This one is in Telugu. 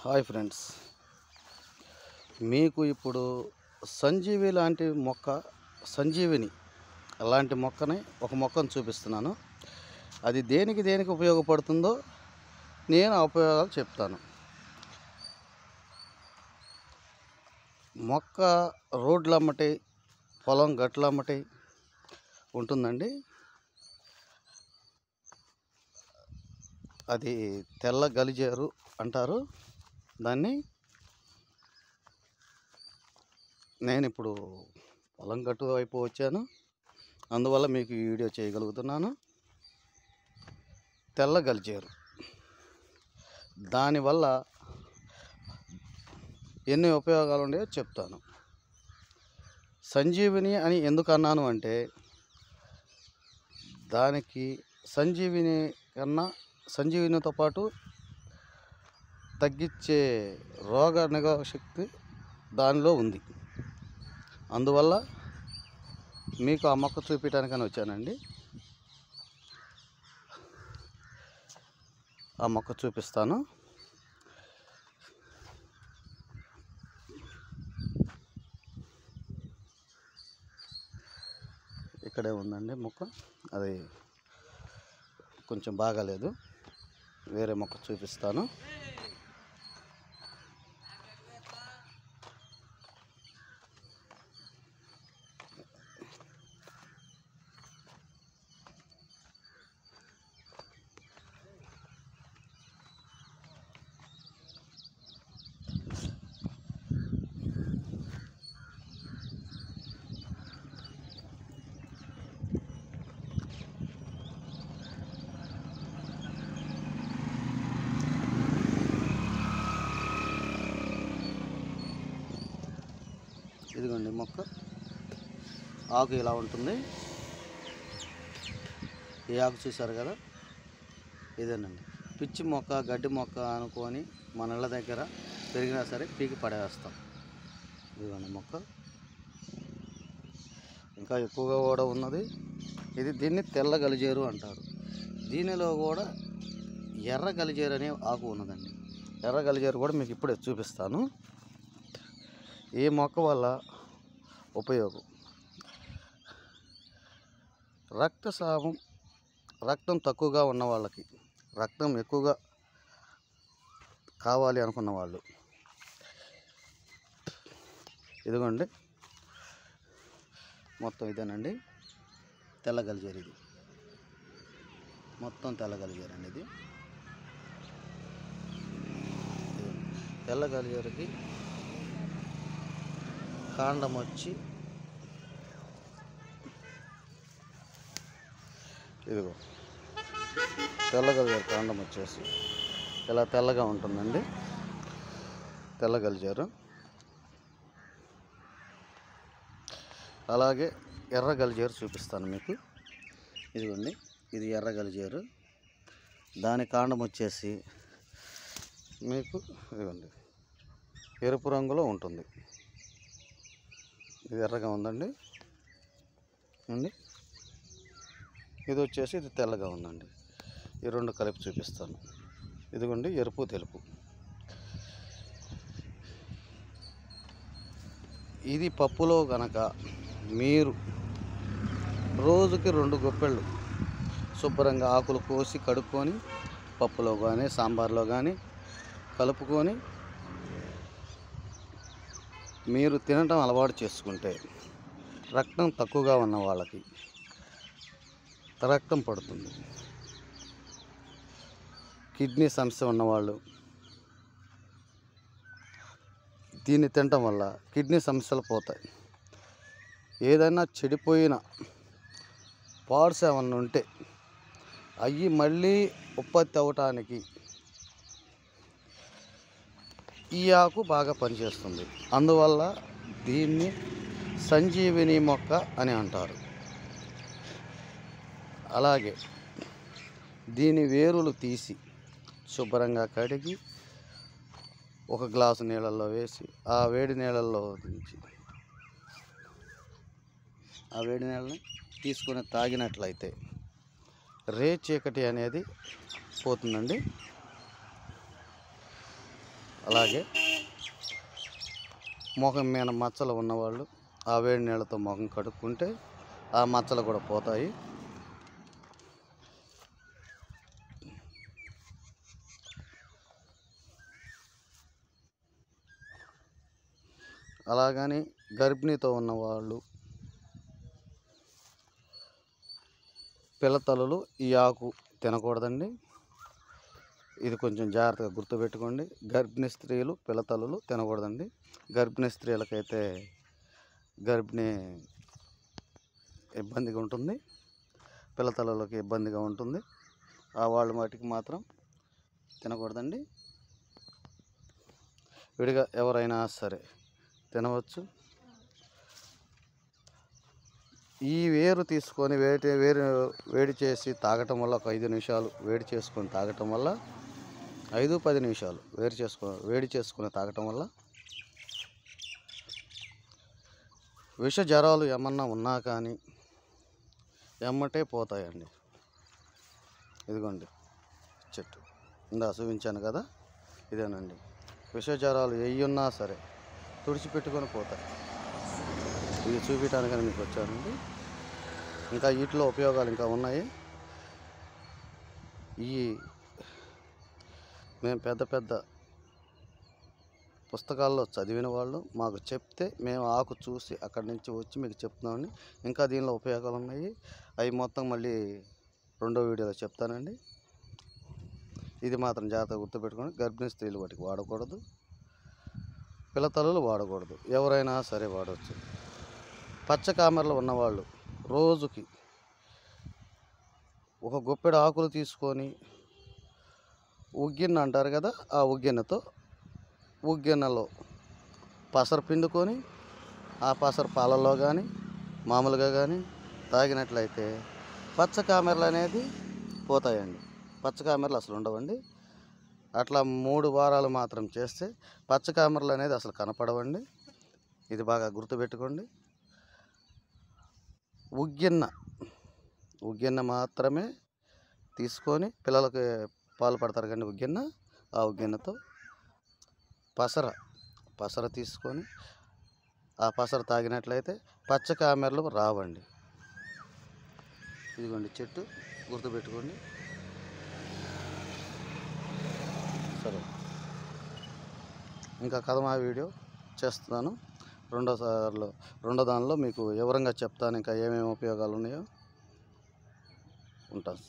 హాయ్ ఫ్రెండ్స్, మీకు ఇప్పుడు సంజీవి లాంటి సంజీవిని అలాంటి ఒక మొక్కను చూపిస్తున్నాను. అది దేనికి ఉపయోగపడుతుందో నేను ఆ ఉపయోగాలు చెప్తాను. మొక్క రోడ్లమ్మటి, పొలం గట్లమ్మటి ఉంటుందండి. అది తెల్ల గలిజేరు అంటారు దాన్ని. నేను ఇప్పుడు పొలం గట్టు వైపు వచ్చాను, అందువల్ల మీకు ఈ వీడియో చేయగలుగుతున్నాను. తెల్ల గలిజేరు, దానివల్ల ఎన్ని ఉపయోగాలు ఉన్నాయో చెప్తాను. సంజీవిని అని ఎందుకు అన్నాను అంటే, దానికి సంజీవినితో పాటు తగ్గించే రోగ నిరోధక శక్తి దానిలో ఉంది. అందువల్ల మీకు ఆ మొక్క చూపించడానికని వచ్చానండి. ఆ మొక్క చూపిస్తాను. ఇక్కడే ఉందండి మొక్క. అది కొంచెం బాగాలేదు, వేరే మొక్క చూపిస్తాను. ఇదిగోండి మొక్క, ఆకు ఇలా ఉంటుంది. ఈ ఆకు చూసారు కదా, ఇదేనండి. పిచ్చి మొక్క, గడ్డి మొక్క అనుకొని మన ఇళ్ళ దగ్గర పెరిగినా సరే పీకి పడేస్తాం. ఇదిగోండి మొక్క, ఇంకా ఎక్కువగా కూడా ఉన్నది. దీన్ని తెల్ల గలిజేరు అంటారు. దీనిలో కూడా ఎర్ర గలిజేరు అనే ఆకు ఉన్నదండి. ఎర్ర గలిజేరు కూడా మీకు ఇప్పుడే చూపిస్తాను. ఈ మొక్క వల్ల ఉపయోగం: రక్తం తక్కువగా ఉన్న వాళ్ళకి, రక్తం ఎక్కువగా కావాలి అనుకున్న వాళ్ళు, ఇదిగోండి మొత్తం ఇదేనండి తెల్ల గలిజేరు. ఇది మొత్తం తెల్ల గలిజేరు అండి. ఇది తెల్ల గలిజేరుకి కాండం వచ్చి ఇదిగో తెల్ల గలిజేరు కాండం వచ్చేసి ఇలా తెల్లగా ఉంటుందండి. తెల్ల గలిజేరు. అలాగే ఎర్ర గలిజేరు చూపిస్తాను మీకు. ఇదిగోండి, ఇది ఎర్ర గలిజేరు. దాని కాండం వచ్చేసి మీకు ఇదిగోండి ఎరుపు రంగులో ఉంటుంది. ఇది ఎర్రగా ఉందండి. ఇది వచ్చేసి ఇది తెల్లగా ఉందండి. ఈ రెండు కలిపి చూపిస్తాను. ఇదిగోండి ఎరుపు, తెలుపు. ఇది పప్పులో గనక మీరు రోజుకి 2 గుప్పెళ్ళు శుభ్రంగా ఆకులు కోసి కడుక్కొని పప్పులో కానీ సాంబార్లో కానీ కలుపుకొని మీరు తినటం అలవాటు చేసుకుంటే, రక్తం తక్కువగా ఉన్న వాళ్ళకి రక్తం పడుతుంది. కిడ్నీ సమస్య ఉన్నవాళ్ళు దీన్ని తినటం వల్ల కిడ్నీ సమస్యలు పోతాయి. ఏదైనా చెడిపోయిన పార్ట్స్ ఏమన్నా ఉంటే అవి మళ్ళీ ఉత్పత్తి అవ్వటానికి ఈ ఆకు బాగా పనిచేస్తుంది. అందువల్ల దీన్ని సంజీవిని మొక్క అని అంటారు. అలాగే దీని వేరులు తీసి శుభ్రంగా కడిగి ఒక గ్లాసు నీళ్ళల్లో వేసి ఆ వేడి నీళ్ళల్లో దించి ఆ వేడి నీళ్ళని తీసుకొని తాగినట్లయితే రే చీకటి అనేది పోతుందండి. అలాగే ముఖం మీద మచ్చలు ఉన్నవాళ్ళు ఆ వేడి నీళ్ళతో ముఖం కడుక్కుంటే ఆ మచ్చలు కూడా పోతాయి. అలాగని గర్భిణీతో ఉన్నవాళ్ళు పిల్లతల్లులు ఈ ఆకు తినకూడదండి. ఇది కొంచెం జాగ్రత్తగా గుర్తుపెట్టుకోండి. గర్భిణీ స్త్రీలు పిల్లతల్లులు తినకూడదండి. గర్భిణీ స్త్రీలకైతే గర్భిణీ ఇబ్బందిగా ఉంటుంది, పిల్లతల్లులకి ఇబ్బందిగా ఉంటుంది. ఆ వాళ్ళ వాటికి మాత్రం తినకూడదండి. విడిగా ఎవరైనా సరే తినవచ్చు. ఈ వేరు తీసుకొని వేడి చేసి తాగటం వల్ల ఒక 5 నిమిషాలు వేడి చేసుకొని తాగటం వల్ల 5-10 నిమిషాలు వేడి చేసుకొని తాగటం వల్ల విష జ్వరాలు ఏమన్నా ఉన్నా కానీ ఎమ్మటే పోతాయండి. ఇదిగోండి చెట్టు ఇందా చూపించాను కదా, ఇదేనండి. విష జ్వరాలు ఉన్నా సరే తుడిచిపెట్టుకొని పోతాయి. ఇది చూపించడానికని మీకు వచ్చానండి. ఇంకా వీటిలో ఉపయోగాలు ఇంకా ఉన్నాయి. మేము పెద్ద పెద్ద పుస్తకాల్లో చదివిన వాళ్ళు మాకు చెప్తే మేము ఆకు చూసి అక్కడి నుంచి వచ్చి మీకు చెప్తున్నామండి. ఇంకా దీనిలో ఉపయోగాలు ఉన్నాయి. అవి మొత్తం మళ్ళీ రెండో వీడియోలో చెప్తానండి. ఇది మాత్రం జాగ్రత్తగా గుర్తుపెట్టుకోండి. గర్భిణీ స్త్రీలు వాటికి వాడకూడదు, పిల్లతల్లులు వాడకూడదు. ఎవరైనా సరే వాడవచ్చు. పచ్చకామెరలు ఉన్నవాళ్ళు రోజుకి ఒక గుప్పెడు ఆకులు తీసుకొని ఉగ్గిన్న అంటారు కదా, ఆ ఉగ్గిన్నలో పసరు పిండుకొని ఆ పసరు పాలల్లో కానీ మామూలుగా కానీ తాగినట్లయితే పచ్చకామెరలు అనేది పోతాయండి. పచ్చకామెరలు అసలు ఉండవండి. అట్లా 3 వారాలు మాత్రం చేస్తే పచ్చకామెరలు అనేది అసలు కనపడవండి. ఇది బాగా గుర్తుపెట్టుకోండి. ఉగ్గిన్న మాత్రమే తీసుకొని పిల్లలకి పాలు పడతారు కానీ ఆ ఉగ్గిన్నతో పసర తీసుకొని ఆ పసర తాగినట్లయితే పచ్చకామెరలు రావండి. ఇదిగోండి చెట్టు, గుర్తుపెట్టుకోండి. సరే, ఇంకా కథమా వీడియో చేస్తున్నాను. రెండో దానిలో మీకు వివరంగా చెప్తాను ఇంకా ఏమేమి ఉపయోగాలు ఉన్నాయో. ఉంటాను.